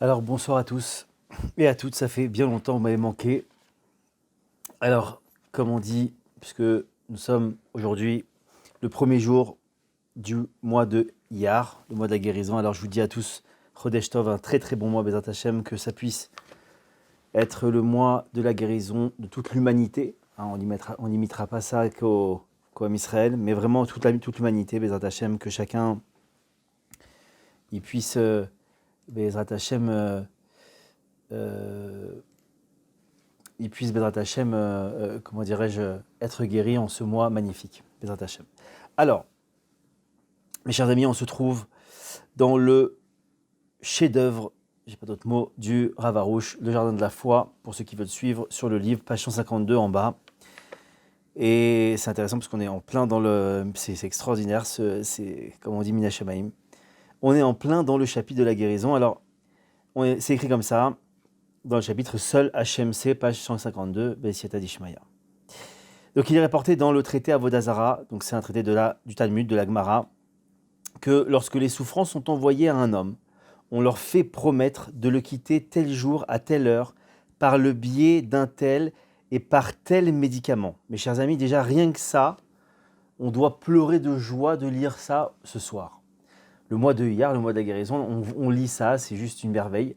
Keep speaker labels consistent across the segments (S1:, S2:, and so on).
S1: Alors bonsoir à tous et à toutes, ça fait bien longtemps, vous m'avez manqué. Alors, comme on dit, puisque nous sommes aujourd'hui le premier jour du mois de Iyar, le mois de la guérison, alors je vous dis à tous, Chodesh Tov, un très très bon mois, Bezrat Hashem, que ça puisse être le mois de la guérison de toute l'humanité. Hein, on n'imitera pas ça qu'au Israël, mais vraiment toute l'humanité, Bezrat Hashem, que chacun il puisse, Bezrat Hashem, il puisse, Bezrat Hashem, comment dirais-je, être guéri en ce mois magnifique, Bezrat Hashem. Alors, mes chers amis, on se trouve dans le chef-d'œuvre, j'ai pas d'autre mot, du Rav Arush, le jardin de la foi, pour ceux qui veulent suivre sur le livre, page 152 en bas. Et c'est intéressant parce qu'on est en plein dans le... C'est extraordinaire, c'est comme on dit, Mina Shamaim. On est en plein dans le chapitre de la guérison. Alors, c'est écrit comme ça, dans le chapitre Seul HMC, page 152, Bessiata d'Ishmaïa. Donc il est rapporté dans le traité Avodah Zara, donc c'est un traité du Talmud, de la Gemara, que lorsque les souffrances sont envoyées à un homme, on leur fait promettre de le quitter tel jour à telle heure par le biais d'un tel et par tel médicament. Mes chers amis, déjà rien que ça, on doit pleurer de joie de lire ça ce soir. Le mois de Iyar, le mois de la guérison, on lit ça, c'est juste une merveille.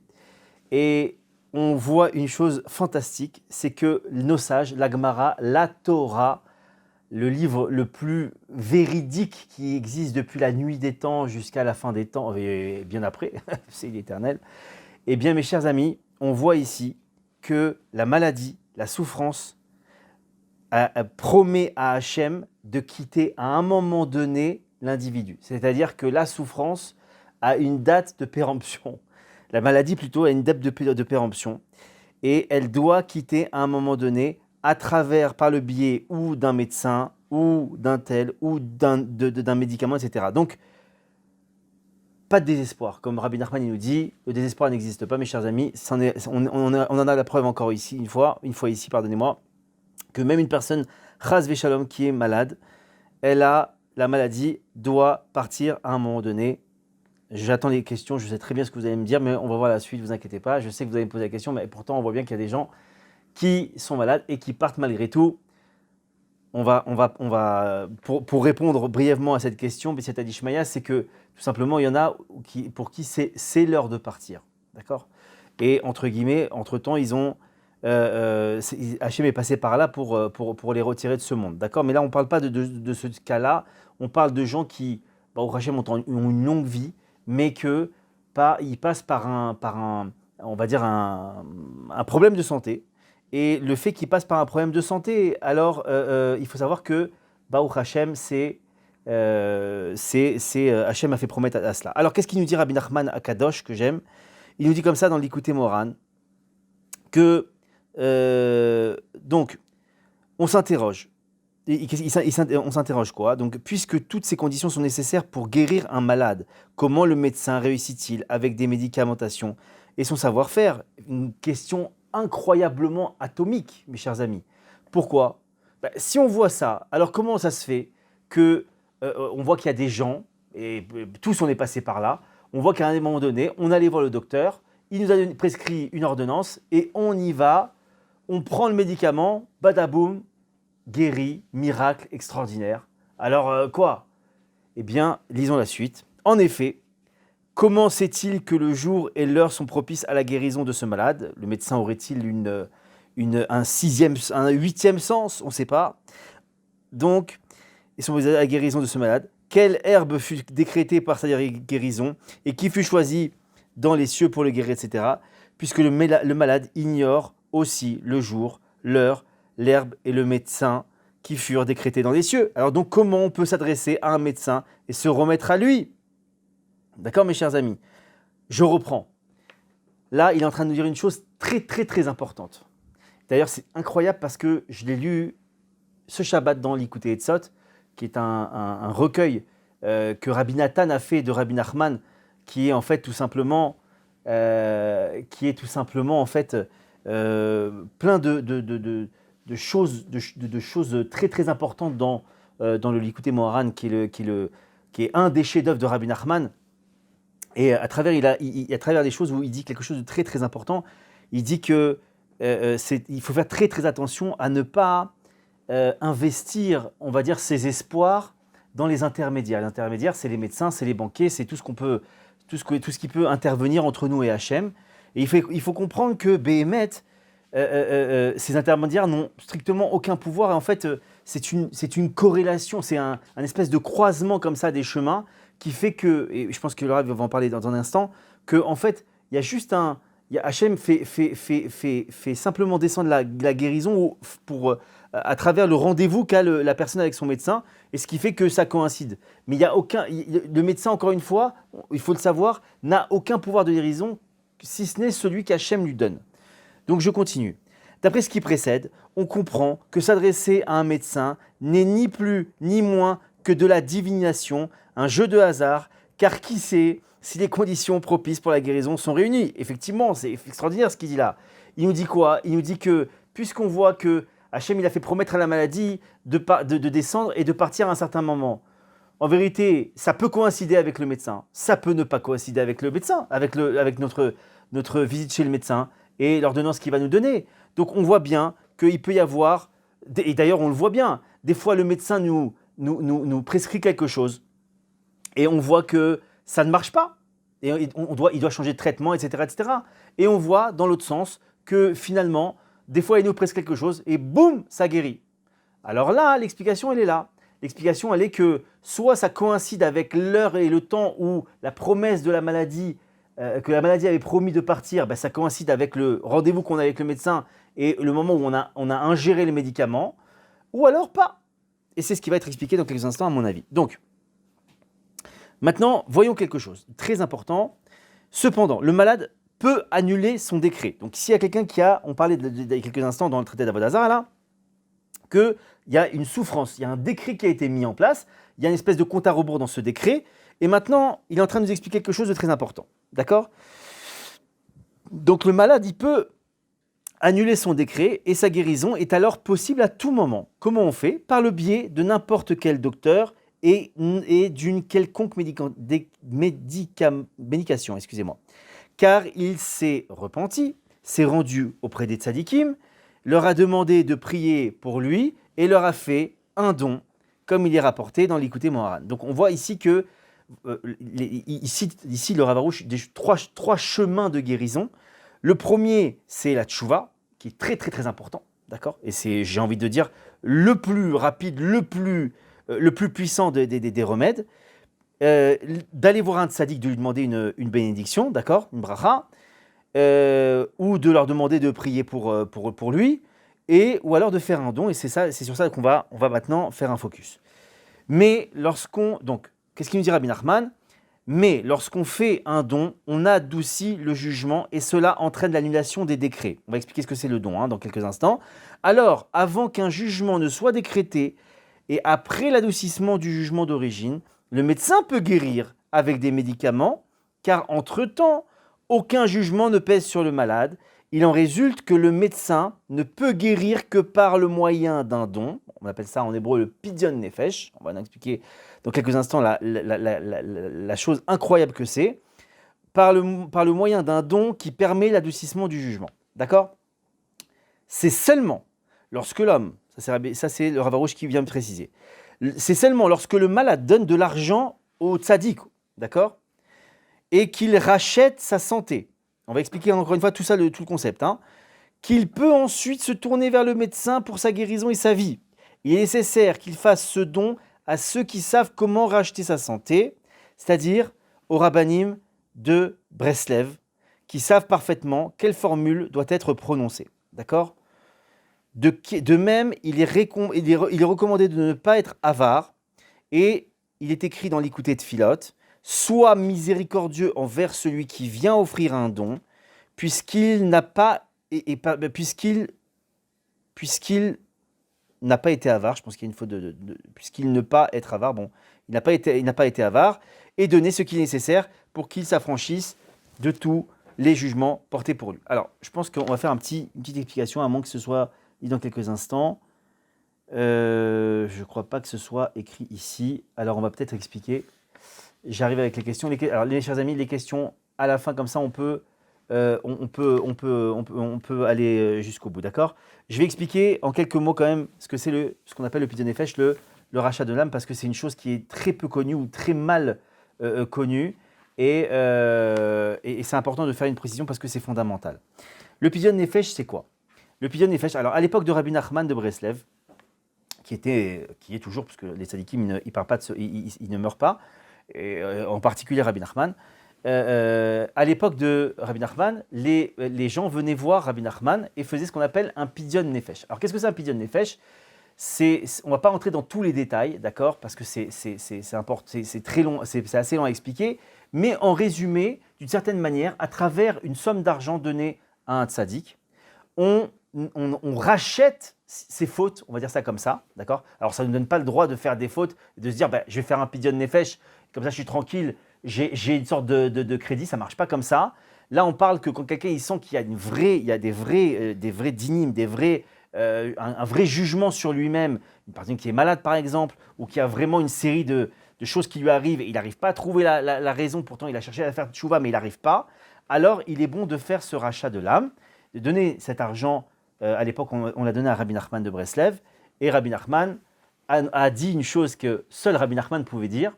S1: Et on voit une chose fantastique, c'est que nos sages, la Gemara, la Torah, le livre le plus véridique qui existe depuis la nuit des temps jusqu'à la fin des temps, et bien après, c'est l'éternel. Eh bien, mes chers amis, on voit ici que la maladie, la souffrance, promet à Hachem de quitter à un moment donné l'individu. C'est-à-dire que la souffrance a une date de péremption. La maladie, plutôt, a une date de péremption. Et elle doit quitter à un moment donné, par le biais ou d'un médecin, ou d'un tel, ou d'un médicament, etc. Donc, pas de désespoir. Comme Rabbi Nachman il nous dit, le désespoir n'existe pas, mes chers amis. On en a la preuve encore ici, une fois ici, pardonnez-moi, que même une personne, Chas Veshalom, qui est malade, la maladie doit partir à un moment donné. J'attends les questions, je sais très bien ce que vous allez me dire, mais on va voir la suite, ne vous inquiétez pas. Je sais que vous allez me poser la question, mais pourtant on voit bien qu'il y a des gens qui sont malades et qui partent malgré tout. Pour répondre brièvement à cette question, Bessiata d'Ishmaïa, c'est que tout simplement, il y en a pour qui c'est l'heure de partir. D'accord ? Et entre guillemets, entre-temps, Hachem est passé par là pour les retirer de ce monde. D'accord ? Mais là, on ne parle pas de ce cas-là. On parle de gens qui, au Hachem, ont une longue vie, mais ils passent par on va dire un problème de santé. Et le fait qu'ils passent par un problème de santé, alors il faut savoir que Baruch Hashem, Hashem a fait promettre à cela. Alors qu'est-ce qu'il nous dit Rabbi Nachman Akadosh, que j'aime ? Il nous dit comme ça dans l'Ikouté Moran, que donc on s'interroge. On s'interroge quoi ? Donc, puisque toutes ces conditions sont nécessaires pour guérir un malade, comment le médecin réussit-il avec des médicamentations et son savoir-faire ? Une question incroyablement atomique, mes chers amis. Pourquoi ? Si on voit ça, alors comment ça se fait que on voit qu'il y a des gens, et tous on est passé par là, on voit qu'à un moment donné, on allait voir le docteur, il nous a prescrit une ordonnance et on y va, on prend le médicament, badaboum, guéri, miracle extraordinaire. Alors quoi ? Eh bien, lisons la suite. En effet, comment sait-il que le jour et l'heure sont propices à la guérison de ce malade ? Le médecin aurait-il un huitième sens ? On ne sait pas. Donc, ils sont propices à la guérison de ce malade. Quelle herbe fut décrétée par sa guérison et qui fut choisie dans les cieux pour le guérir, etc. Puisque le malade ignore aussi le jour, l'heure, l'herbe et le médecin qui furent décrétés dans les cieux. Alors donc, comment on peut s'adresser à un médecin et se remettre à lui ? D'accord, mes chers amis ? Je reprends. Là, il est en train de nous dire une chose très, très, très importante. D'ailleurs, c'est incroyable parce que je l'ai lu ce Shabbat dans l'Ikouté Etzot, qui est un recueil que Rabbi Nathan a fait de Rabbi Nachman, qui est en fait tout simplement, plein de choses très très importantes dans le Likutei Moharan, qui est un des chefs-d'œuvre de Rabbi Nachman. Et à travers, à travers des choses où il dit quelque chose de très très important, il dit que il faut faire très très attention à ne pas investir, on va dire, ses espoirs dans les intermédiaires. Les intermédiaires, c'est les médecins, c'est les banquiers, c'est tout ce qu'on peut, tout ce qui peut intervenir entre nous et Hachem. Et il faut comprendre que Béhémet, ces intermédiaires n'ont strictement aucun pouvoir. Et en fait, c'est une corrélation, c'est un espèce de croisement comme ça des chemins qui fait que, et je pense que Laura va en parler dans un instant, que en fait, il y a juste un... Hachem fait simplement descendre la guérison à travers le rendez-vous qu'a la personne avec son médecin, et ce qui fait que ça coïncide. Mais il y a le médecin, encore une fois, il faut le savoir, n'a aucun pouvoir de guérison, si ce n'est celui qu'Hachem lui donne. Donc je continue. D'après ce qui précède, on comprend que s'adresser à un médecin n'est ni plus ni moins que de la divination, un jeu de hasard, car qui sait si les conditions propices pour la guérison sont réunies. Effectivement, c'est extraordinaire ce qu'il dit là. Il nous dit quoi? Il nous dit que, puisqu'on voit que Hachem il a fait promettre à la maladie de descendre et de partir à un certain moment, en vérité, ça peut coïncider avec le médecin, ça peut ne pas coïncider avec le médecin, avec notre visite chez le médecin et l'ordonnance qu'il va nous donner. Donc on voit bien qu'il peut y avoir, et d'ailleurs on le voit bien, des fois le médecin nous prescrit quelque chose et on voit que ça ne marche pas. Et il doit changer de traitement, etc., etc. Et on voit dans l'autre sens que finalement, des fois il nous prescrit quelque chose et boum, ça guérit. Alors là, l'explication elle est là. L'explication elle est que soit ça coïncide avec l'heure et le temps où la promesse de la maladie, que la maladie avait promis de partir, ça coïncide avec le rendez-vous qu'on a avec le médecin et le moment où on a ingéré les médicaments, ou alors pas. Et c'est ce qui va être expliqué dans quelques instants à mon avis. Donc, maintenant, voyons quelque chose de très important. Cependant, le malade peut annuler son décret. Donc, s'il y a quelqu'un on parlait il y a quelques instants dans le traité d'Avodat Zarah là, qu'il y a une souffrance, il y a un décret qui a été mis en place, il y a une espèce de compte à rebours dans ce décret, et maintenant, il est en train de nous expliquer quelque chose de très important. D'accord? Donc, le malade, il peut annuler son décret, et sa guérison est alors possible à tout moment. Comment on fait? Par le biais de n'importe quel docteur et d'une quelconque médication, excusez-moi. Car il s'est repenti, s'est rendu auprès des tzadikim, leur a demandé de prier pour lui et leur a fait un don, comme il est rapporté dans l'Ikouté Moharan. Donc on voit ici que, ici le Rav Arush, trois chemins de guérison. Le premier, c'est la tchouva, qui est très très très important, d'accord? Et c'est, j'ai envie de dire, le plus rapide, le plus puissant des remèdes. D'aller voir un tzaddik, de lui demander une bénédiction, d'accord? Une bracha. Ou de leur demander de prier pour lui, ou alors de faire un don, et c'est sur ça qu'on va maintenant faire un focus. Mais donc, qu'est-ce qu'il nous dit Rabbi Nachman? Mais lorsqu'on fait un don, on adoucit le jugement, et cela entraîne l'annulation des décrets. On va expliquer ce que c'est le don dans quelques instants. Alors, avant qu'un jugement ne soit décrété, et après l'adoucissement du jugement d'origine, le médecin peut guérir avec des médicaments, car entre-temps, aucun jugement ne pèse sur le malade. Il en résulte que le médecin ne peut guérir que par le moyen d'un don. On appelle ça en hébreu le pidyon nefesh. On va en expliquer dans quelques instants la chose incroyable que c'est. Par le moyen d'un don qui permet l'adoucissement du jugement. D'accord? C'est seulement lorsque l'homme, ça c'est le Rav Arush qui vient me préciser, c'est seulement lorsque le malade donne de l'argent au tzaddik, d'accord? Et qu'il rachète sa santé. On va expliquer encore une fois tout ça, tout le concept. Qu'il peut ensuite se tourner vers le médecin pour sa guérison et sa vie. Il est nécessaire qu'il fasse ce don à ceux qui savent comment racheter sa santé, c'est-à-dire aux rabbanim de Breslev, qui savent parfaitement quelle formule doit être prononcée. D'accord? De même, il est recommandé de ne pas être avare, et il est écrit dans l'Ikouté Tfilot, sois miséricordieux envers celui qui vient offrir un don, puisqu'il n'a pas été avare. Je pense qu'il y a une faute puisqu'il ne pas être avare. Bon, il n'a pas été avare, et donner ce qui est nécessaire pour qu'il s'affranchisse de tous les jugements portés pour lui. Alors, je pense qu'on va faire une petite explication, à moins que ce soit dit dans quelques instants. Je ne crois pas que ce soit écrit ici. Alors, on va peut-être expliquer. j'arrive avec les questions. Alors, les chers amis, les questions à la fin, comme ça, on peut aller jusqu'au bout, d'accord? Je vais expliquer en quelques mots quand même ce que c'est ce qu'on appelle le pidyon nefesh, le rachat de l'âme, parce que c'est une chose qui est très peu connue ou très mal connue. Et c'est important de faire une précision parce que c'est fondamental. Le pidyon nefesh, c'est quoi? Le pidyon nefesh, alors à l'époque de Rabbi Nachman de Breslev, qui est toujours, parce que les tzadikim, ils ne meurent pas, et, en particulier Rabbi Nachman, à l'époque de Rabbi Nachman, les gens venaient voir Rabbi Nachman et faisaient ce qu'on appelle un pidyon nefesh. Alors qu'est-ce que c'est un pidyon nefesh? On ne va pas rentrer dans tous les détails, d'accord, parce que c'est très long, c'est assez long à expliquer, mais en résumé, d'une certaine manière, à travers une somme d'argent donnée à un tzadik, on rachète ses fautes, on va dire ça comme ça, d'accord? Alors ça ne nous donne pas le droit de faire des fautes, de se dire je vais faire un pidyon nefesh, comme ça je suis tranquille, j'ai une sorte de crédit, ça ne marche pas comme ça. Là on parle que quand quelqu'un il sent qu'il y a des vrais dynim, un vrai jugement sur lui-même, une personne qui est malade par exemple, ou qui a vraiment une série de choses qui lui arrivent, et il n'arrive pas à trouver la raison, pourtant il a cherché à faire tchouva mais il n'arrive pas, alors il est bon de faire ce rachat de l'âme, de donner cet argent. À l'époque, on l'a donné à Rabbi Nachman de Breslev, et Rabbi Nachman a dit une chose que seul Rabbi Nachman pouvait dire.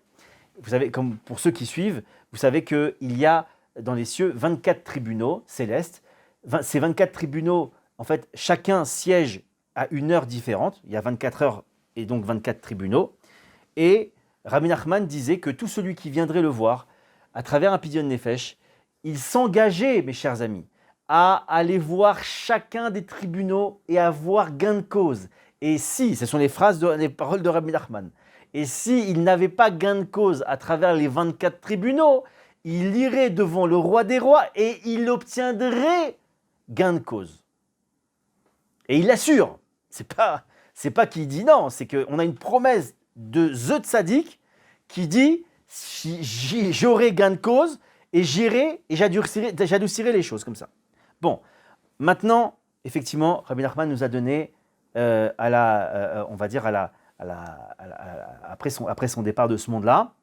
S1: Vous savez, comme pour ceux qui suivent, vous savez qu'il y a dans les cieux 24 tribunaux célestes. Ces 24 tribunaux, en fait, chacun siège à une heure différente. Il y a 24 heures et donc 24 tribunaux. Et Rabbi Nachman disait que tout celui qui viendrait le voir, à travers un pidyon nefesh, il s'engageait, mes chers amis, à aller voir chacun des tribunaux et avoir gain de cause. Et si, ce sont les paroles de Rabbi Nachman, et s'il n'avait pas gain de cause à travers les 24 tribunaux, il irait devant le roi des rois et il obtiendrait gain de cause. Et il l'assure. C'est pas qu'il dit non, c'est qu'on a une promesse de The Tzadik qui dit j'aurai gain de cause et j'irai et j'adoucirai les choses comme ça. Bon, maintenant, effectivement, Rabbi Nachman nous a donné, on va dire, après son départ de ce monde-là,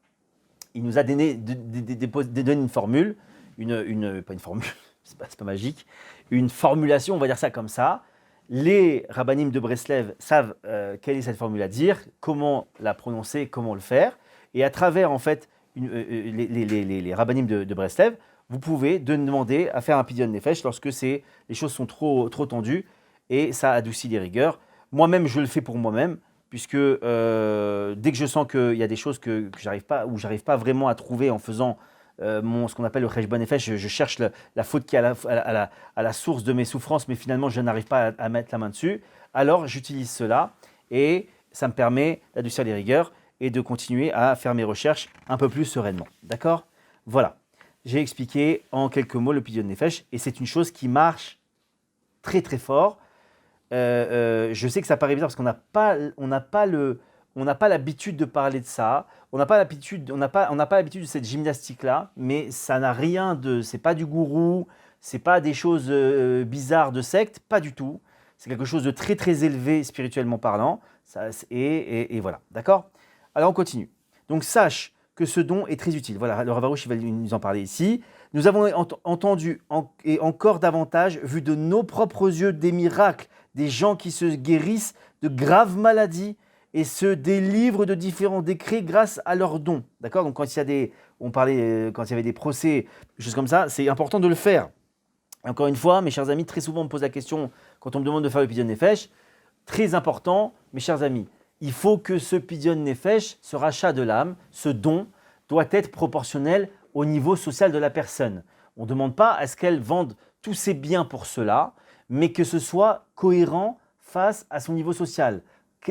S1: il nous a donné une formule, pas une formule, c'est pas magique, une formulation, on va dire ça comme ça. Les rabbanim de Breslev savent quelle est cette formule à dire, comment la prononcer, comment le faire, et à travers, en fait, les rabbanim de Breslev, vous pouvez demander à faire un pidyon nefesh lorsque les choses sont trop tendues et ça adoucit les rigueurs. Moi-même, je le fais pour moi-même, puisque dès que je sens qu'il y a des choses que j'arrive pas vraiment à trouver en faisant ce qu'on appelle le cheshbon nefesh, je cherche la faute qui est à la source de mes souffrances, mais finalement je n'arrive pas à mettre la main dessus, alors j'utilise cela et ça me permet d'adoucir les rigueurs et de continuer à faire mes recherches un peu plus sereinement. D'accord ? Voilà. J'ai expliqué en quelques mots le pidyon nefesh et c'est une chose qui marche très très fort. Je sais que ça paraît bizarre parce qu'on n'a pas l'habitude de parler de ça. On n'a pas l'habitude de cette gymnastique-là, mais ça n'a rien c'est pas du gourou, c'est pas des choses bizarres de secte, pas du tout. C'est quelque chose de très très élevé spirituellement parlant. Et voilà, d'accord ? Alors on continue. Donc sache que ce don est très utile. Voilà, le Rav Arush, il va nous en parler ici. Nous avons entendu et encore davantage, vu de nos propres yeux, des miracles, des gens qui se guérissent de graves maladies et se délivrent de différents décrets grâce à leurs dons. D'accord ? Donc quand il y avait des procès, des choses comme ça, c'est important de le faire. Encore une fois, mes chers amis, très souvent on me pose la question quand on me demande de faire le pidyon nefesh. Très important, mes chers amis, il faut que ce pidyon nefesh, ce rachat de l'âme, ce don, doit être proportionnel au niveau social de la personne. On ne demande pas à ce qu'elle vende tous ses biens pour cela, mais que ce soit cohérent face à son niveau social.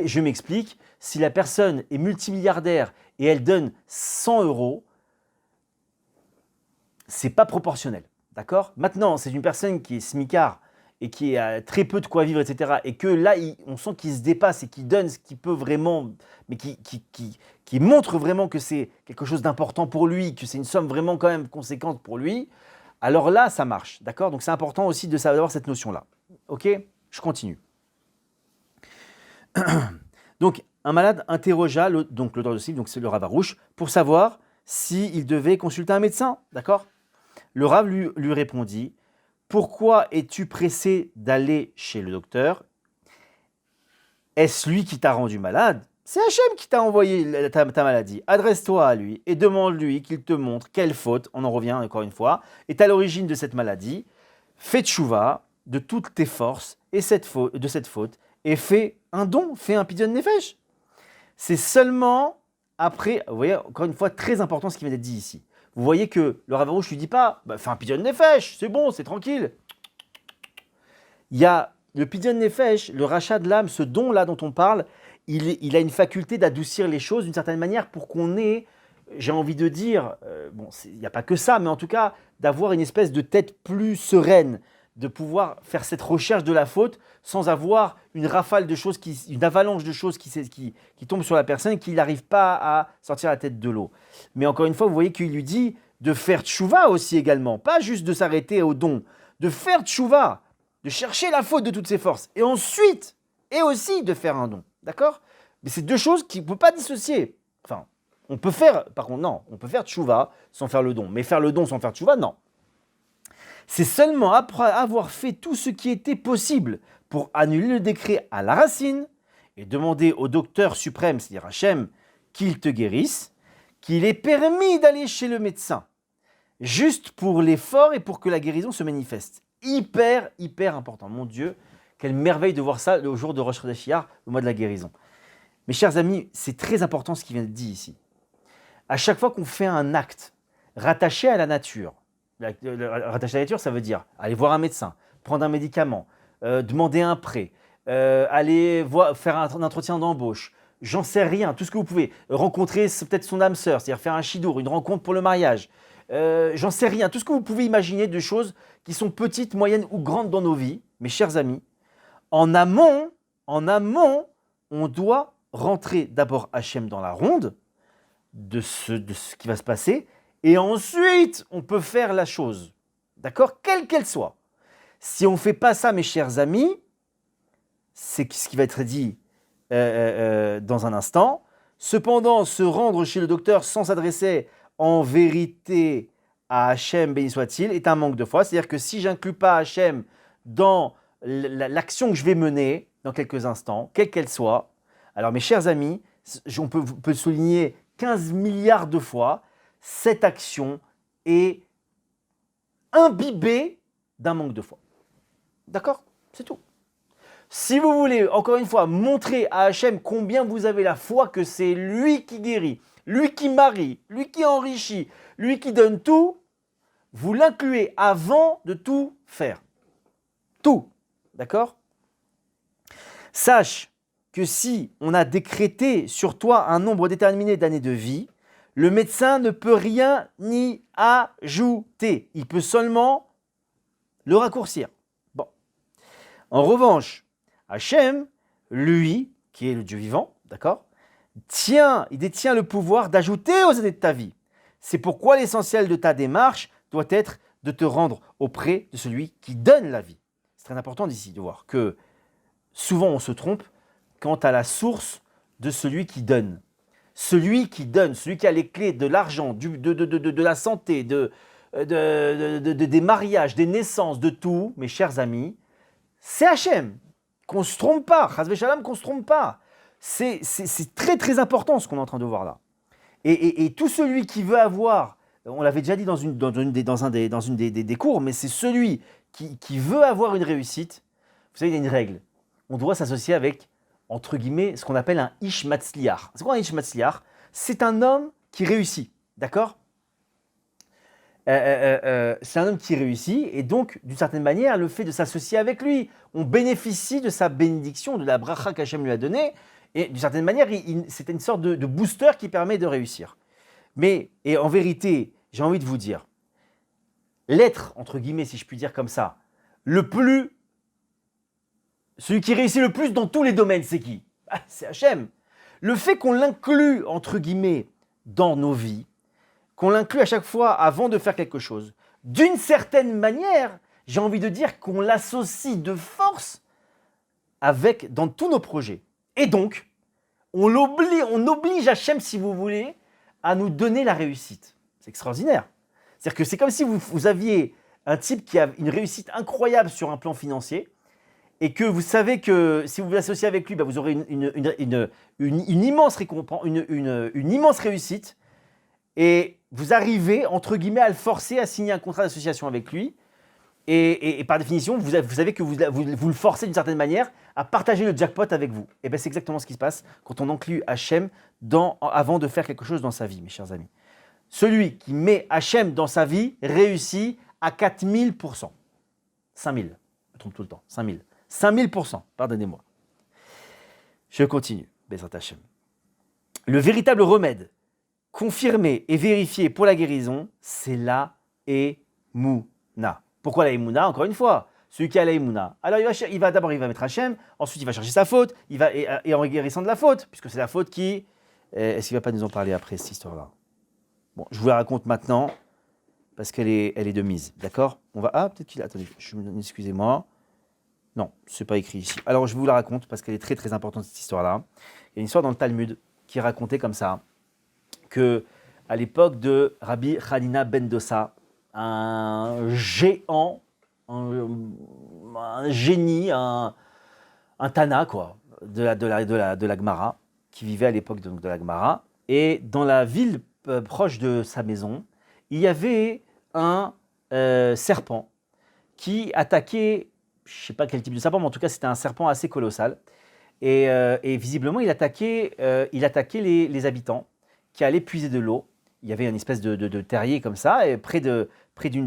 S1: Je m'explique, si la personne est multimilliardaire et elle donne 100 €, ce n'est pas proportionnel. D'accord ? Maintenant, c'est une personne qui est smicard et qui a très peu de quoi vivre, etc. Et que là, on sent qu'il se dépasse et qu'il donne ce qu'il peut vraiment, mais qui montre vraiment que c'est quelque chose d'important pour lui, que c'est une somme vraiment quand même conséquente pour lui, alors là, ça marche. D'accord ? Donc c'est important aussi de savoir cette notion-là. Ok ? Je continue. Donc un malade interrogea l'auteur de ce livre, donc c'est le Rav Arush, pour savoir s'il devait consulter un médecin, d'accord? Le Rav lui répondit, pourquoi es-tu pressé d'aller chez le docteur? Est-ce lui qui t'a rendu malade? C'est Hachem qui t'a envoyé ta maladie. Adresse-toi à lui et demande-lui qu'il te montre quelle faute, on en revient encore une fois, est à l'origine de cette maladie. Fais tchouva de toutes tes forces et de cette faute et fais un don, fais un pidyon nefesh. C'est seulement après, vous voyez, encore une fois, très important ce qui vient d'être dit ici. Vous voyez que le Rav Arush ne lui dit pas, fais un pidyon nefesh, c'est bon, c'est tranquille. Il y a le pidyon nefesh, le rachat de l'âme, ce don-là dont on parle, il a une faculté d'adoucir les choses d'une certaine manière pour qu'on ait, j'ai envie de dire, il n'y a pas que ça, mais en tout cas, d'avoir une espèce de tête plus sereine, de pouvoir faire cette recherche de la faute sans avoir une rafale de choses, une avalanche de choses qui tombe sur la personne et qu'il n'arrive pas à sortir la tête de l'eau. Mais encore une fois, vous voyez qu'il lui dit de faire tchouva aussi également, pas juste de s'arrêter au don, de faire tchouva, de chercher la faute de toutes ses forces, et ensuite, et aussi de faire un don, d'accord? Mais c'est deux choses qu'on ne peut pas dissocier. Enfin, on peut faire, par contre, non, on peut faire tchouva sans faire le don, mais faire le don sans faire tchouva, non. C'est seulement après avoir fait tout ce qui était possible pour annuler le décret à la racine et demander au docteur suprême, c'est-à-dire Hachem, qu'il te guérisse, qu'il est permis d'aller chez le médecin, juste pour l'effort et pour que la guérison se manifeste. Hyper, hyper important. Mon Dieu, quelle merveille de voir ça le jour de Rosh Chodesh Iyar, le mois de la guérison. Mes chers amis, c'est très important ce qui vient de dire ici. À chaque fois qu'on fait un acte rattaché à la nature, rattaché à la nature, ça veut dire aller voir un médecin, prendre un médicament, demander un prêt, aller faire un entretien d'embauche, j'en sais rien, tout ce que vous pouvez, rencontrer peut-être son âme sœur, c'est-à-dire faire un shidour, une rencontre pour le mariage, j'en sais rien, tout ce que vous pouvez imaginer de choses qui sont petites, moyennes ou grandes dans nos vies, mes chers amis, en amont, on doit rentrer d'abord Hachem dans la ronde de ce qui va se passer, et ensuite, on peut faire la chose, d'accord? Quelle qu'elle soit. Si on ne fait pas ça, mes chers amis, c'est ce qui va être dit dans un instant. Cependant, se rendre chez le docteur sans s'adresser en vérité à Hachem, béni soit-il, est un manque de foi. C'est-à-dire que si je n'inclus pas Hachem dans l'action que je vais mener dans quelques instants, quelle qu'elle soit, alors mes chers amis, on peut souligner 15 milliards de fois, cette action est imbibée d'un manque de foi. D'accord? C'est tout. Si vous voulez, encore une fois, montrer à Hachem combien vous avez la foi que c'est lui qui guérit, lui qui marie, lui qui enrichit, lui qui donne tout, vous l'incluez avant de tout faire. Tout. D'accord? Sache que si on a décrété sur toi un nombre déterminé d'années de vie, le médecin ne peut rien ni ajouter. Il peut seulement le raccourcir. Bon. En revanche, Hachem, lui, qui est le Dieu vivant, d'accord, il détient le pouvoir d'ajouter aux années de ta vie. C'est pourquoi l'essentiel de ta démarche doit être de te rendre auprès de celui qui donne la vie. C'est très important d'ici de voir que souvent on se trompe quant à la source de celui qui donne. Celui qui donne, celui qui a les clés de l'argent, de la santé, des mariages, des naissances, de tout, mes chers amis, c'est Hachem. Qu'on ne se trompe pas, Chas v'Shalom, qu'on ne se trompe pas. C'est très très important ce qu'on est en train de voir là. Et tout celui qui veut avoir, on l'avait déjà dit dans une des cours, mais c'est celui qui veut avoir une réussite, vous savez, il y a une règle. On doit s'associer avec, entre guillemets, ce qu'on appelle un Ish Matzliach. C'est quoi un Ish Matzliach? C'est un homme qui réussit, d'accord? C'est un homme qui réussit, et donc, d'une certaine manière, le fait de s'associer avec lui, on bénéficie de sa bénédiction, de la bracha qu'Hachem lui a donnée, et d'une certaine manière, c'est une sorte de booster qui permet de réussir. Mais, et en vérité, j'ai envie de vous dire, l'être, entre guillemets, si je puis dire comme ça, celui qui réussit le plus dans tous les domaines, c'est qui? C'est Hachem. Le fait qu'on l'inclue, entre guillemets, dans nos vies, qu'on l'inclue à chaque fois avant de faire quelque chose, d'une certaine manière, j'ai envie de dire qu'on l'associe de force dans tous nos projets. Et donc, on oblige Hachem, si vous voulez, à nous donner la réussite. C'est extraordinaire. C'est-à-dire que c'est comme si vous aviez un type qui a une réussite incroyable sur un plan financier et que vous savez que si vous vous associez avec lui, vous aurez une immense récompense, une immense réussite et vous arrivez, entre guillemets, à le forcer à signer un contrat d'association avec lui. Et par définition, vous savez que vous le forcez d'une certaine manière à partager le jackpot avec vous. Et bien c'est exactement ce qui se passe quand on inclut Hachem avant de faire quelque chose dans sa vie, mes chers amis. Celui qui met Hachem dans sa vie réussit à 4000%. 5000, je me trompe tout le temps, 5000. 5000%, pardonnez-moi. Je continue, Bezrat Hachem. Le véritable remède, confirmé et vérifié pour la guérison, c'est la Emouna. Pourquoi la Emouna? Encore une fois, celui qui a la Emouna, alors d'abord il va mettre Hachem, ensuite il va chercher sa faute, et en guérissant de la faute, puisque c'est la faute qui... Est-ce qu'il ne va pas nous en parler après, cette histoire-là? Bon, je vous la raconte maintenant, parce qu'elle est de mise, d'accord? Peut-être qu'il... Attendez, excusez-moi. Non, ce n'est pas écrit ici. Alors, je vous la raconte, parce qu'elle est très, très importante, cette histoire-là. Il y a une histoire dans le Talmud qui est racontée comme ça, qu'à l'époque de Rabbi Hanina ben Dosa, un géant, un génie, un Tana, quoi, de la Gemara, qui vivait à l'époque de la Gemara. Et dans la ville proche de sa maison, il y avait un serpent qui attaquait, je ne sais pas quel type de serpent, mais en tout cas c'était un serpent assez colossal. Et visiblement il attaquait les habitants qui allaient puiser de l'eau. Il y avait une espèce de terrier comme ça, et près de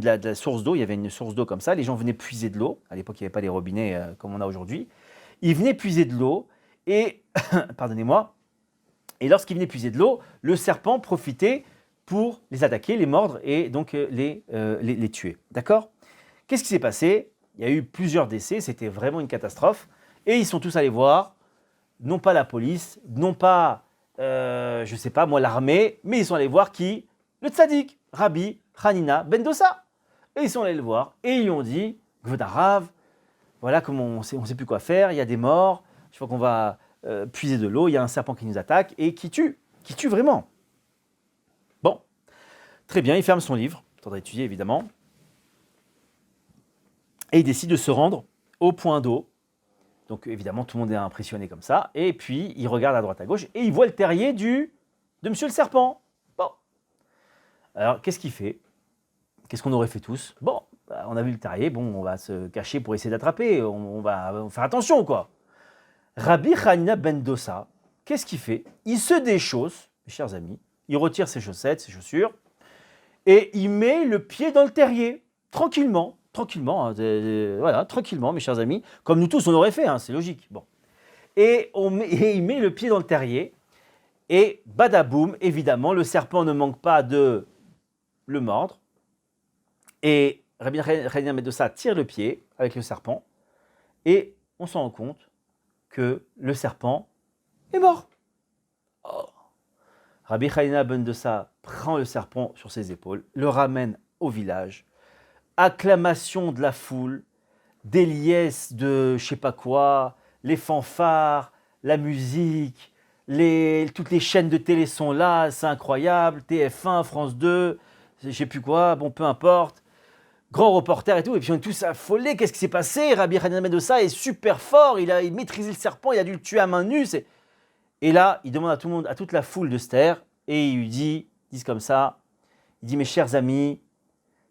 S1: la source d'eau, il y avait une source d'eau comme ça, les gens venaient puiser de l'eau. À l'époque il n'y avait pas les robinets comme on a aujourd'hui. Ils venaient puiser de l'eau et, pardonnez-moi, et lorsqu'ils venaient puiser de l'eau, le serpent profitait pour les attaquer, les mordre et donc les tuer. D'accord? Qu'est-ce qui s'est passé? Il y a eu plusieurs décès, c'était vraiment une catastrophe. Et ils sont tous allés voir, non pas la police, non pas, je ne sais pas moi, l'armée, mais ils sont allés voir qui? Le tzaddik, Rabbi Hanina ben Dosa. Et ils sont allés le voir et ils lui ont dit, Gvodarav, voilà comment on sait plus quoi faire, il y a des morts, je crois qu'on va puiser de l'eau, il y a un serpent qui nous attaque et qui tue vraiment. Bon, très bien, il ferme son livre, il faudra étudier évidemment, et il décide de se rendre au point d'eau. Donc évidemment, tout le monde est impressionné comme ça, et puis il regarde à droite à gauche, et il voit le terrier de Monsieur le Serpent. Bon, alors qu'est-ce qu'il fait? Qu'est-ce qu'on aurait fait tous? Bon, on a vu le terrier, bon, on va se cacher pour essayer d'attraper, on va faire attention, quoi. Rabbi Hanina ben Dosa, qu'est-ce qu'il fait? Il se déchausse, mes chers amis, il retire ses chaussettes, ses chaussures, et il met le pied dans le terrier, tranquillement, voilà, tranquillement, mes chers amis, comme nous tous on aurait fait, hein, c'est logique. Bon. Et il met le pied dans le terrier, et badaboum, évidemment, le serpent ne manque pas de le mordre, et Rabbi Hanina ben Dosa tire le pied avec le serpent, et on s'en rend compte que le serpent est mort. Oh. Rabbi Hanina ben Dosa prend le serpent sur ses épaules, le ramène au village, acclamation de la foule, des liesses de je sais pas quoi, les fanfares, la musique, toutes les chaînes de télé sont là, c'est incroyable, TF1, France 2, je sais plus quoi, bon peu importe, grand reporter et tout, et puis on est tous affolés, qu'est-ce qui s'est passé? Rabbi Hanina ben Dosa est super fort, il maîtrisait le serpent, il a dû le tuer à main nue, Et là, il demande à tout le monde, à toute la foule de se taire, et il lui dit comme ça, il dit mes chers amis,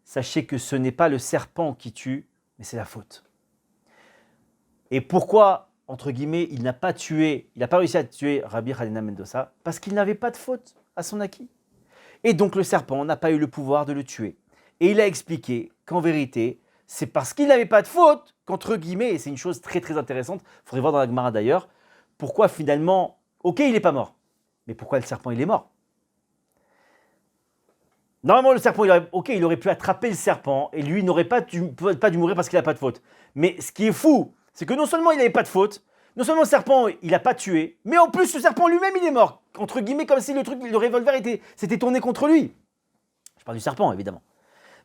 S1: sachez que ce n'est pas le serpent qui tue, mais c'est la faute. Et pourquoi, entre guillemets, il n'a pas réussi à tuer Rabbi Hanina ben Dosa? Parce qu'il n'avait pas de faute à son acquis. Et donc le serpent n'a pas eu le pouvoir de le tuer. Et il a expliqué qu'en vérité, c'est parce qu'il n'avait pas de faute qu'entre guillemets, et c'est une chose très très intéressante, il faudrait voir dans la Gemara d'ailleurs, pourquoi finalement, ok il n'est pas mort, mais pourquoi le serpent il est mort? Normalement, le serpent, il aurait pu attraper le serpent et lui, il n'aurait pas dû mourir parce qu'il n'a pas de faute. Mais ce qui est fou, c'est que non seulement il n'avait pas de faute, non seulement le serpent, il n'a pas tué, mais en plus, le serpent lui-même, il est mort. Entre guillemets, comme si le revolver s'était tourné contre lui. Je parle du serpent, évidemment.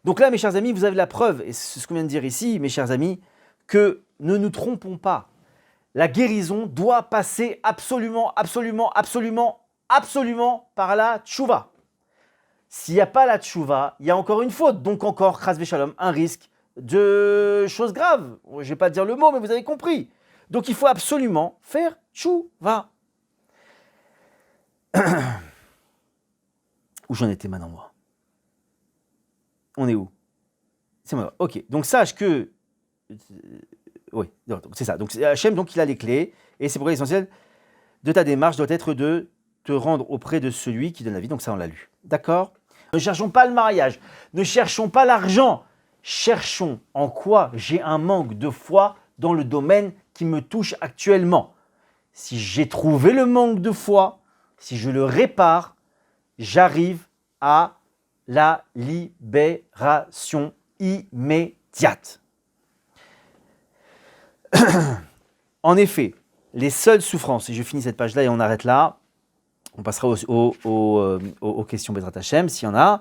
S1: Donc là, mes chers amis, vous avez la preuve, et c'est ce qu'on vient de dire ici, mes chers amis, que ne nous trompons pas. La guérison doit passer absolument par la tchouva. S'il n'y a pas la tchouva, il y a encore une faute. Donc encore, chas v'shalom, un risque de choses graves. Je ne vais pas dire le mot, mais vous avez compris. Donc il faut absolument faire tchouva. Où j'en étais maintenant, moi? On est où? C'est moi. Ok, donc sache que... oui, donc c'est ça. Donc Hachem, donc il a les clés. Et c'est pourquoi l'essentiel de ta démarche doit être de te rendre auprès de celui qui donne la vie. Donc ça, on l'a lu. D'accord? Ne cherchons pas le mariage. Ne cherchons pas l'argent. Cherchons en quoi j'ai un manque de foi dans le domaine qui me touche actuellement. Si j'ai trouvé le manque de foi, si je le répare, j'arrive à la libération immédiate. En effet, les seules souffrances, et je finis cette page-là et on arrête là, on passera aux questions Bezrat Hashem, s'il y en a.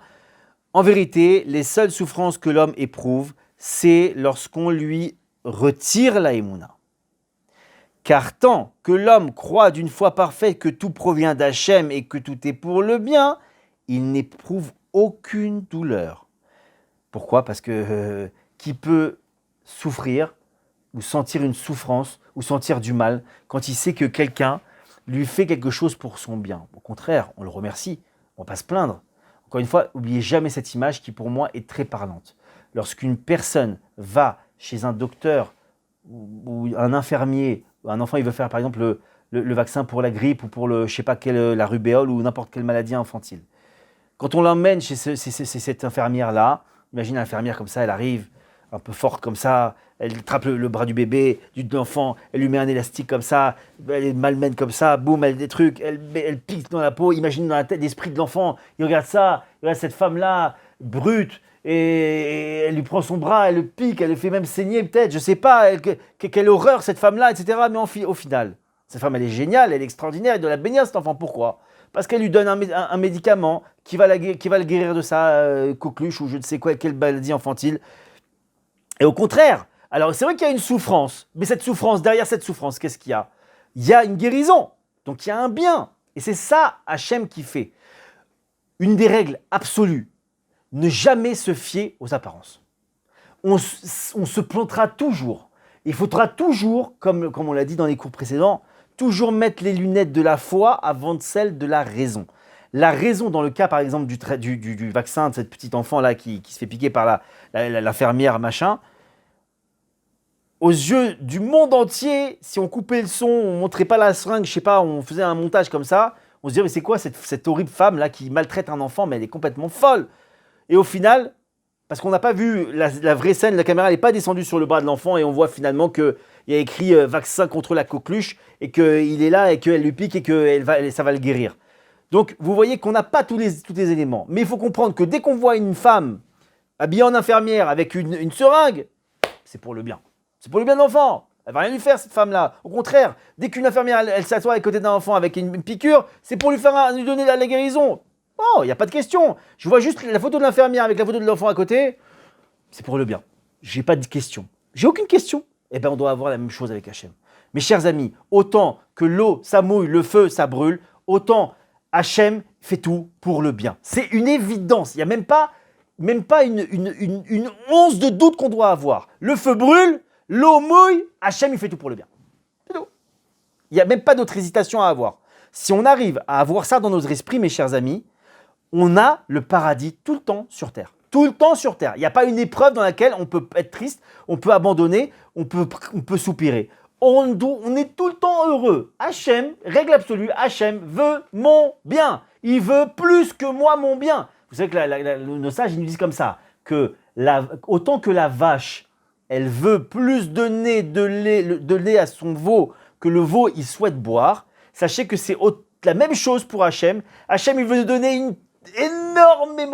S1: En vérité, les seules souffrances que l'homme éprouve, c'est lorsqu'on lui retire la Emouna. Car tant que l'homme croit d'une foi parfaite que tout provient d'Hachem et que tout est pour le bien, il n'éprouve aucune douleur. Pourquoi? Parce que qui peut souffrir ou sentir une souffrance ou sentir du mal quand il sait que quelqu'un lui fait quelque chose pour son bien? Au contraire, on le remercie, on ne va pas se plaindre. Encore une fois, n'oubliez jamais cette image qui pour moi est très parlante. Lorsqu'une personne va chez un docteur ou un infirmier, un enfant il veut faire par exemple le vaccin pour la grippe ou pour le, je sais pas quelle, la rubéole ou n'importe quelle maladie infantile. Quand on l'emmène chez cette infirmière-là, imagine l'infirmière comme ça, elle arrive un peu forte comme ça, elle attrape le bras du bébé, de l'enfant, elle lui met un élastique comme ça, elle est malmène comme ça, boum, elle des trucs, elle pique dans la peau, imagine dans la tête, l'esprit de l'enfant, il regarde ça, il regarde cette femme-là, brute, et elle lui prend son bras, elle le pique, elle le fait même saigner peut-être, je sais pas, quelle horreur cette femme-là, etc. Mais au final, cette femme elle est géniale, elle est extraordinaire, elle doit la bénir cet enfant, pourquoi? Parce qu'elle lui donne un médicament qui va le guérir de sa coqueluche ou je ne sais quoi, quelle maladie infantile. Et au contraire, alors c'est vrai qu'il y a une souffrance, mais cette souffrance, derrière cette souffrance, qu'est-ce qu'il y a? Il y a une guérison, donc il y a un bien. Et c'est ça Hachem qui fait. Une des règles absolues, ne jamais se fier aux apparences. On se plantera toujours. Il faudra toujours, comme on l'a dit dans les cours précédents, toujours mettre les lunettes de la foi avant celles de la raison. La raison, dans le cas par exemple du vaccin de cette petite enfant-là qui se fait piquer par l'infirmière, machin, aux yeux du monde entier, si on coupait le son, on ne montrait pas la seringue, je sais pas, on faisait un montage comme ça, on se dirait mais c'est quoi cette horrible femme-là qui maltraite un enfant, mais elle est complètement folle. Et au final, parce qu'on n'a pas vu la vraie scène, la caméra n'est pas descendue sur le bras de l'enfant et on voit finalement qu'il y a écrit vaccin contre la coqueluche et qu'il est là et qu'elle lui pique et que ça va le guérir. Donc vous voyez qu'on n'a pas tous les éléments. Mais il faut comprendre que dès qu'on voit une femme habillée en infirmière avec une seringue, c'est pour le bien. C'est pour le bien de l'enfant. Elle ne va rien lui faire cette femme-là. Au contraire, dès qu'une infirmière elle s'assoit à côté d'un enfant avec une piqûre, c'est pour lui donner la guérison. Oh, il n'y a pas de question. Je vois juste la photo de l'infirmière avec la photo de l'enfant à côté. C'est pour le bien. J'ai pas de question. J'ai aucune question. Eh bien, on doit avoir la même chose avec Hachem. Mes chers amis, autant que l'eau, ça mouille, le feu, ça brûle, autant Hachem fait tout pour le bien. C'est une évidence. Il n'y a même pas une once de doute qu'on doit avoir. Le feu brûle, l'eau mouille, Hachem, il fait tout pour le bien. C'est tout. Il n'y a même pas d'autre hésitation à avoir. Si on arrive à avoir ça dans nos esprits, mes chers amis, on a le paradis tout le temps sur terre. Tout le temps sur terre. Il n'y a pas une épreuve dans laquelle on peut être triste, on peut abandonner, on peut soupirer. On est tout le temps heureux. Hachem, règle absolue, Hachem veut mon bien. Il veut plus que moi mon bien. Vous savez que nos sages ils nous disent comme ça, que autant que la vache, elle veut plus donner de lait à son veau que le veau il souhaite boire, sachez que c'est la même chose pour Hachem. Hachem, il veut nous donner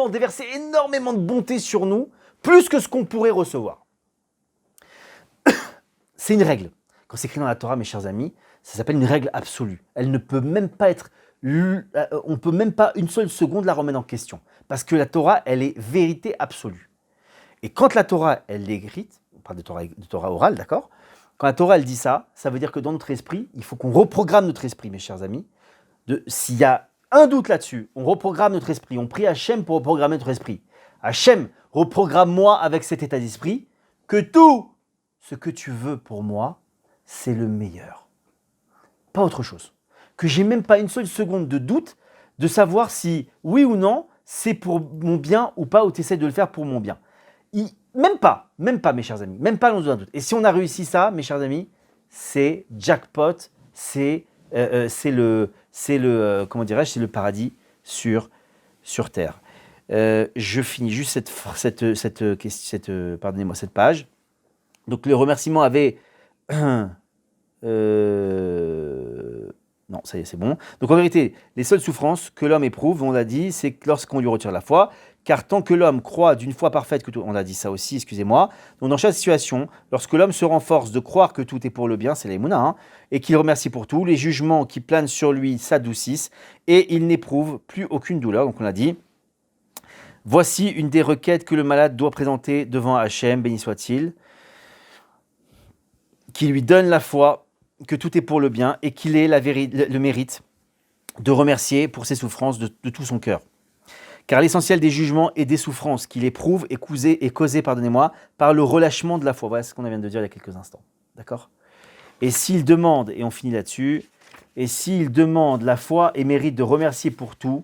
S1: déverser énormément de bonté sur nous, plus que ce qu'on pourrait recevoir. C'est une règle. Quand c'est écrit dans la Torah, mes chers amis, ça s'appelle une règle absolue. Elle ne peut même pas être... on ne peut même pas une seule seconde la remettre en question. Parce que la Torah, elle est vérité absolue. Et quand la Torah, elle est écrite, on parle de Torah orale, d'accord? Quand la Torah, elle dit ça, ça veut dire que dans notre esprit, il faut qu'on reprogramme notre esprit, mes chers amis. S'il y a un doute là-dessus, on reprogramme notre esprit. On prie Hachem pour reprogrammer notre esprit. Hachem, reprogramme-moi avec cet état d'esprit que tout ce que tu veux pour moi, c'est le meilleur. Pas autre chose. Que j'ai même pas une seule seconde de doute de savoir si, oui ou non, c'est pour mon bien ou pas, ou tu essaies de le faire pour mon bien. Même pas, mes chers amis, même pas dans un doute. Et si on a réussi ça, mes chers amis, c'est jackpot, c'est le paradis sur terre. Je finis juste cette page. Donc le remerciement avait non, ça y est, c'est bon. Donc en vérité, les seules souffrances que l'homme éprouve, on l'a dit, c'est que lorsqu'on lui retire la foi, car tant que l'homme croit d'une foi parfaite que tout, on a dit ça aussi, excusez-moi, donc dans chaque situation, lorsque l'homme se renforce de croire que tout est pour le bien, c'est l'émouna, et qu'il remercie pour tout, les jugements qui planent sur lui s'adoucissent, et il n'éprouve plus aucune douleur. Donc on a dit, voici une des requêtes que le malade doit présenter devant Hachem, béni soit-il, qui lui donne la foi que tout est pour le bien et qu'il ait le mérite de remercier pour ses souffrances de tout son cœur. Car l'essentiel des jugements et des souffrances qu'il éprouve est causé, par le relâchement de la foi. Voilà ce qu'on vient de dire il y a quelques instants. D'accord ? Et s'il demande, et on finit là-dessus, et s'il demande la foi et mérite de remercier pour tout,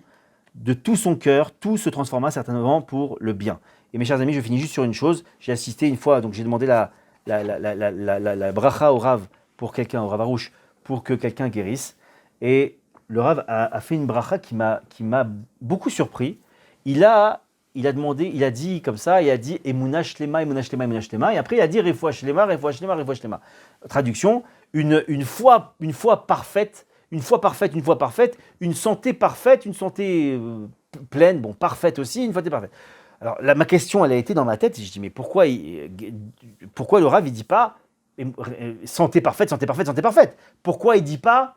S1: de tout son cœur, tout se transforma certainement pour le bien. Et mes chers amis, je finis juste sur une chose. J'ai assisté une fois, donc j'ai demandé la bracha au Rav pour quelqu'un, au Rav Arouche, pour que quelqu'un guérisse. Et le Rav a fait une bracha qui m'a beaucoup surpris. Il a demandé, il a dit comme ça, il a dit Emouna Shlema, Emouna Shlema, Emouna Shlema, et après il a dit Refoua Shlema, Refoua Shlema, Refoua Shlema. Traduction, une foi parfaite, une santé parfaite, une santé pleine, bon, parfaite aussi, une santé parfaite. Alors ma question, elle a été dans ma tête, et je dis mais pourquoi le Rav il dit pas santé parfaite, santé parfaite, santé parfaite? Pourquoi il dit pas,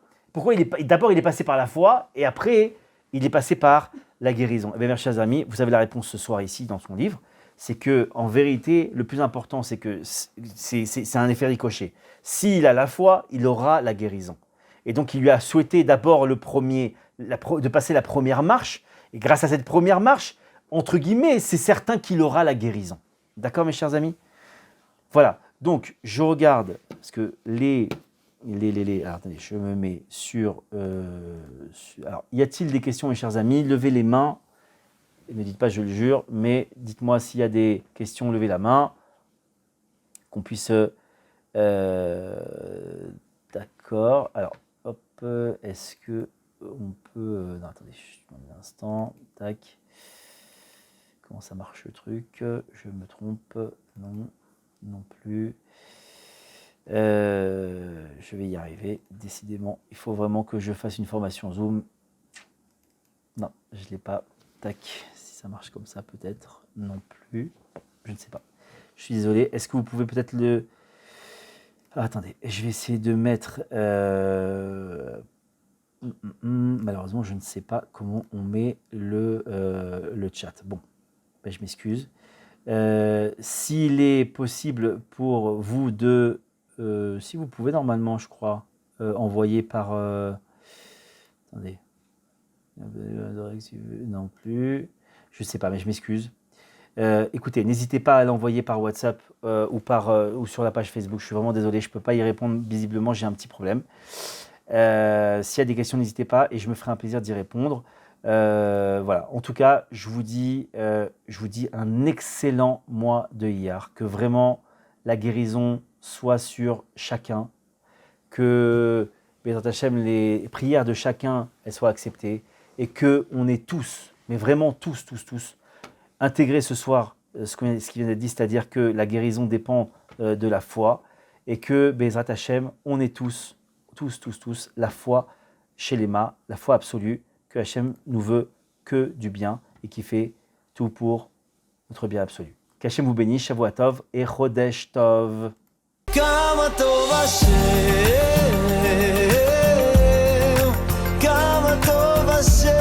S1: d'abord il est passé par la foi, et après il est passé par la guérison? Eh bien, mes chers amis, vous avez la réponse ce soir ici dans son livre. C'est que, en vérité, le plus important, c'est que c'est un effet ricochet. S'il a la foi, il aura la guérison. Et donc, il lui a souhaité d'abord de passer la première marche. Et grâce à cette première marche, entre guillemets, c'est certain qu'il aura la guérison. D'accord, mes chers amis? Voilà. Donc, je regarde, parce que alors, attendez, je me mets sur... alors, y a-t-il des questions, mes chers amis? Levez les mains. Ne dites pas, je le jure, mais dites-moi s'il y a des questions, levez la main. Qu'on puisse... d'accord. Alors, hop, est-ce que on peut... non, attendez, juste un instant. Tac. Comment ça marche le truc? Je me trompe. Non plus. Je vais y arriver, décidément. Il faut vraiment que je fasse une formation Zoom. Non, je ne l'ai pas. Tac, si ça marche comme ça, peut-être. Non plus. Je ne sais pas. Je suis désolé. Est-ce que vous pouvez peut-être le... Ah, attendez, je vais essayer de mettre... Malheureusement, je ne sais pas comment on met le chat. Bon, ben, je m'excuse. S'il est possible pour vous de... si vous pouvez normalement, je crois, envoyer par... attendez. Non plus. Je ne sais pas, mais je m'excuse. Écoutez, n'hésitez pas à l'envoyer par WhatsApp ou sur la page Facebook. Je suis vraiment désolé, je ne peux pas y répondre. Visiblement, j'ai un petit problème. S'il y a des questions, n'hésitez pas et je me ferai un plaisir d'y répondre. Voilà. En tout cas, je vous dis un excellent mois de Iyar. Que vraiment la guérison soit sur chacun. Que Bezrat Hashem, les prières de chacun elles soient acceptées. Et qu'on est tous, mais vraiment tous, intégrés ce soir ce qui vient d'être dit, c'est-à-dire que la guérison dépend de la foi. Et que Bezrat Hashem, on est tous, la foi chez l'Ema, la foi absolue, que Hachem nous veut que du bien et qui fait tout pour notre bien absolu. Qu'Hachem vous bénisse, Shavua Tov et Chodesh Tov. Kama tov Hashem, kama tov Hashem.